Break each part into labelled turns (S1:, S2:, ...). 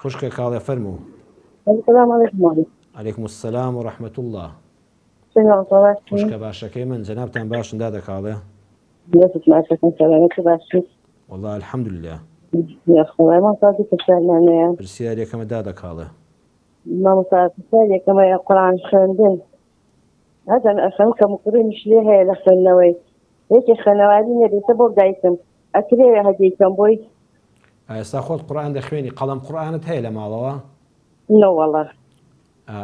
S1: خوشکە کاڵێ فەرموو.
S2: السلام عليكم.
S1: عليكم السلام ورحمة الله. خوشکە باشەکەی من جەنابتان باشن دادە کاڵێ. والله الحمد لله. پرسیارێکەمە دادە کاڵێ.
S2: پرسیارێکەمە قورئان خوێندن. هەدەن ئەخەم کە مقڕیش لێ هەیە لە خوێندنەوەی. یەکێک خوێنەواری نەبێتە بۆ دایکم. ئەکرێ هەدیەکەم بۆی.
S1: ئێستا خۆت قورئان دەخوێنی قەڵەم قورئانت هەیە لە ماڵەوە؟
S2: نە وەڵڵا.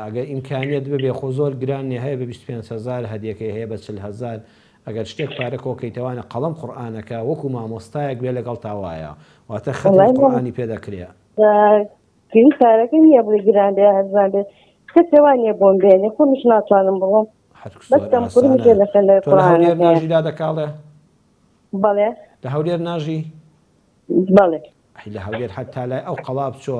S1: ئەگەر ئیمکانیەت ببێ خۆ زۆر گرانی هەیە بە 25,000 هەدیەکەی هەیە بە 40,000 ئەگەر شتێک پارە کۆکەیتەوانە قەڵەم قورئانەکە وەکو مامۆستایەک بێ لەگەڵ تاوایە واتە خەتمی قورئانی پێدەکرێ.
S2: کەی کارەکە نییە بڵێ گران بێ هەرزان بێ کەسێوان نییە بۆم بێنێ خۆمیش ناتوانم بڵۆم
S1: هەولێر ناژی دادە کاڵێ؟
S2: بەڵێ
S1: لە هەولێر ناژی؟
S2: بەڵێ
S1: لە هەولێر حتا لای ئەو قەڵاب بچۆ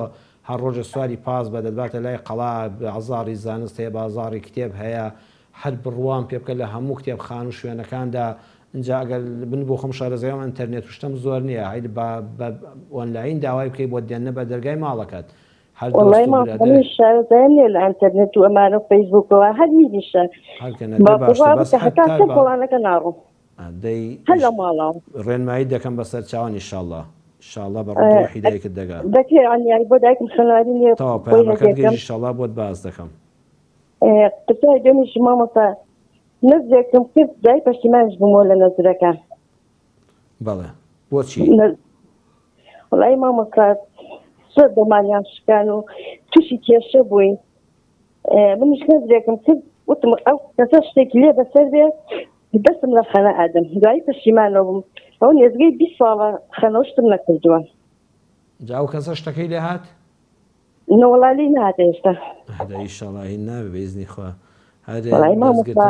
S1: هەر ڕۆژە سواری پاس بە دەباتە لای قەڵاب ئازاری زانست هەیە بازاری کتێب هەیە هەر بڕوان پێ بکە لە هەموو کتێبخان و شوێنەکاندا اینجا ئەگەر بن بۆ خۆم شارەزایەوە ئینتەرنێت شتم زۆر نییە هەیە بە ئۆنلاین داوای بکەی بۆ دێنە بە دەرگای ماڵەکەت
S2: شارەزای لێ لە ئینتەرنێت و ئەمانە فەیسبووکەوە هەر هیچیشە وڵانەکە ناڕۆم هەر لە ماڵاوە
S1: ڕێنمایی دەکەم بەسەر چاوان ئینشاءڵڵا ئینشاءڵڵا بە ڕۆحی هیدایەتت دەگا
S2: دەکرێت ئەنیاری بۆ دایکم خوێنەواری نییە
S1: تەواو پەیامەکەت گەیشت ئینشاءڵڵا بۆت باز دەکەم.
S2: قسەی دێمیش مامۆستا نەزرێکم کرد دای پەشیمانیش بوومەوە لە نەزرەکان.
S1: بەڵێ بۆچی؟
S2: وەڵای مامۆستا زۆر دەمانیان شکان و تووشی کێشە بووین منیش نەزرێکم کرد وتم ئەو کەسە شتێکی لێ بەسەر بێت دەستم لە خەنە ئادەم دوایی پەشیمانەوە بووم ئەو نێزگەی 20 ساڵە خەنەوە شتم نەکردووە.
S1: جا ئەو کەسە شتەکەی لێ هات؟
S2: نەوەڵالی نهاتە ئێستا.
S1: ئینشاءڵڵا هین نابێ بەئیزنی خوا.
S2: وەڵای مامۆستا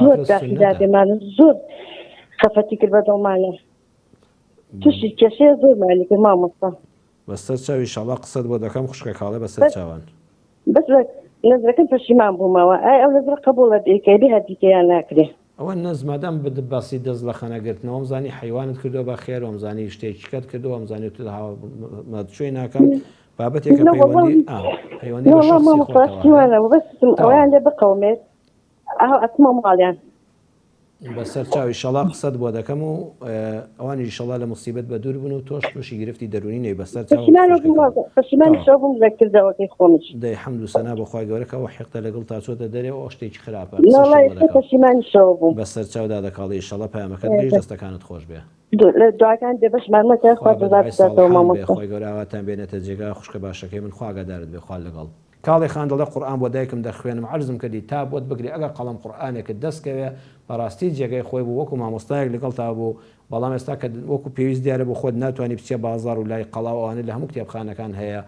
S2: زۆر داخیدادێمانە زۆر خەفەتی کرد بەدڵمانە تووشی کێشەیە زۆرمانی کرد مامۆستا.
S1: بەسەر چاوی ئینشاءڵڵا قسەت بۆ دەکەم خوشکە کاڵێ بەسەر چاوان.
S2: بەس نەزرەکەم پەشیمان بوومەوە ئایا ئەو نەزرە قبوڵە دەیکەی بێ هەدیکەیان ناکرێ.
S1: ئەوە نەزمەدەم باسی دەست لە خەنەگرتنەوە ئەمزانی حیوانت کردو بە خێر و ئەمزانی شتێکی کەت کردو ئەمزانی تو مەدچوی ناکەم بابەتێکە
S2: ئەویان لێ بقەومێت ئەتمە ماڵیان
S1: بەسەر چاوی ئینشاءڵڵا قسەت بۆ دەکەم و ئەوانی ئینشاءڵڵا لە موسیبەت بە دوور بن و تۆش تووشی گرفتی دەرونی نەی بەسەر
S2: کردەوەکەی خۆمش
S1: دەی حەمد و سەنا بۆ خوای گەورەکەەوە حیقتە لەگەڵ تا چۆتە دەرێەوە شتێکی خراپە بەسەر چاودا دەکاڵی ئینشاءڵڵا پەیامەکەت گەیشت دەستەکانت خۆش بێ
S2: دوعاکان دێ بەشمانمەکە
S1: خۆی گەوراواتان بێنێتە جێگا خوشکە باشەکەی من خواگەدارت بێ خوا لەگەڵ. کاڵی خان دەڵێ قورئان بۆ دایکم دەخوێنم عەرزم کردی تا بۆت بگری ئەگەر قەڵەم قورئانێکت دەستکەوێ بەڕاستی جێگەی خۆی بوو وەکو مامۆستایەک لەگەڵ تا بوو بەڵام ئێستا کە وەکو پێویست دیارە بۆ خۆت ناتوانانی بچێ بازاڕ و لای قەڵاوانە لە هەموو کتێبخانەکان هەیە.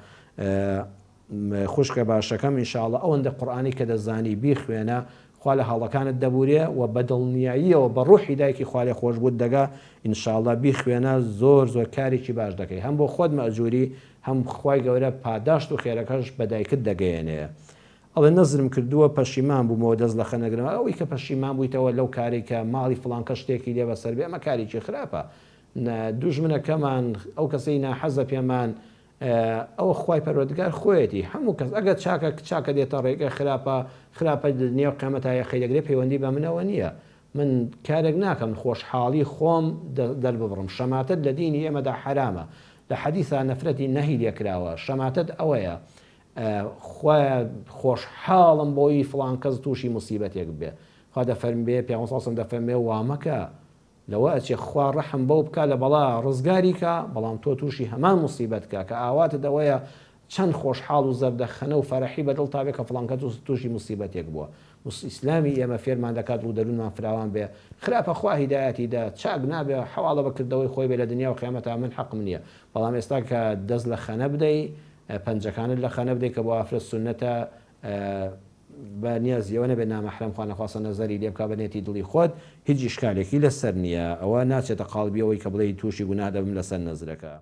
S1: خوشکە باشەکەم ئینشاءڵڵا ئەوەندە قورئانی کە دەزانی بیخوێنە خوا لە هەڵەکانت دەبورێ و بە دڵنیاییەوە بە ڕوحی دایکی خوا لێ خۆش بووت دەگا ئینشاءڵڵا بیخوێنە زۆر کارێکی باش دەکەی هەم بۆ خۆت مەئجووری هەم خوای گەورە پاداشت و خێرەکەش بە دایکت دەگەیەنێ. ئەڵێ نەزرم کردووە پەشیمان بوومەوە دەست لە خەنەگرم ئەوەی کە پەشیمان بوویتەوە لەو کارێکە ماڵی فڵانکە شتێکی لێ بەسەر بێ ئەمە کارێکی خراپە دوژمنەکەمان ئەو کەسەی ناحەزە پێمان ئەوە خوای پەروەردگار خۆیەتی هەموو کەس ئەگەر چاکە دێتە ڕێگە خراپە نێو قیامەتایە خەیدەگرێ پەیوەندی بە منەوە نییە من کارێک ناکەم خۆشحاڵی خۆم دەرببڕم شەماتت لە دینی ئێمەدا حرامە لە حەدیثا نەفرەتی نەهی لێکراوە شەماتت ئەوەیە خۆشحاڵم بۆی فڵان کەس تووشی موسیبەتێک بێ خوا دەفەرمێ پێغەمبەر دەفەرمێ وامەکە لەوە ئەچێ خوا ڕەحم بەو بکە لە بەڵا ڕزگاریکە بەڵام تۆ تووشی هەمان موسیبەتکە کە ئاواتت ئەوەیە چەند خۆشحاڵ و زەردەخەنە و فەرەحی بەدڵ تا بێ کە فڵان کەس تووشی موسیبەتێک بووە. ئیسلامی ئێمە فێرمان دەکات و دەروونمان فراوان بێ خراپە خوا هیدایەتی دا چاک نابێ حواڵە بەکردەوەی خۆی بێ لە دنیا و قیامەتە من حەقم نییە بەڵام ئێستا کە دەست لە خەنە بدەی پەنجەکانت لە خەنە بدەی کە بۆ ئافرەت سونەتە بە نیازیەوە نەبێت نامەحرەم خوا نەخواستە نەزەری لێ بکا بەنێتی دڵی خۆت هیچ ئیشکالێکی لەسەر نییە ئەوە ناچێتە قاڵبیەوەی کە بڵێ تووشی گوناه دەبم لەسەر نەزرەکە.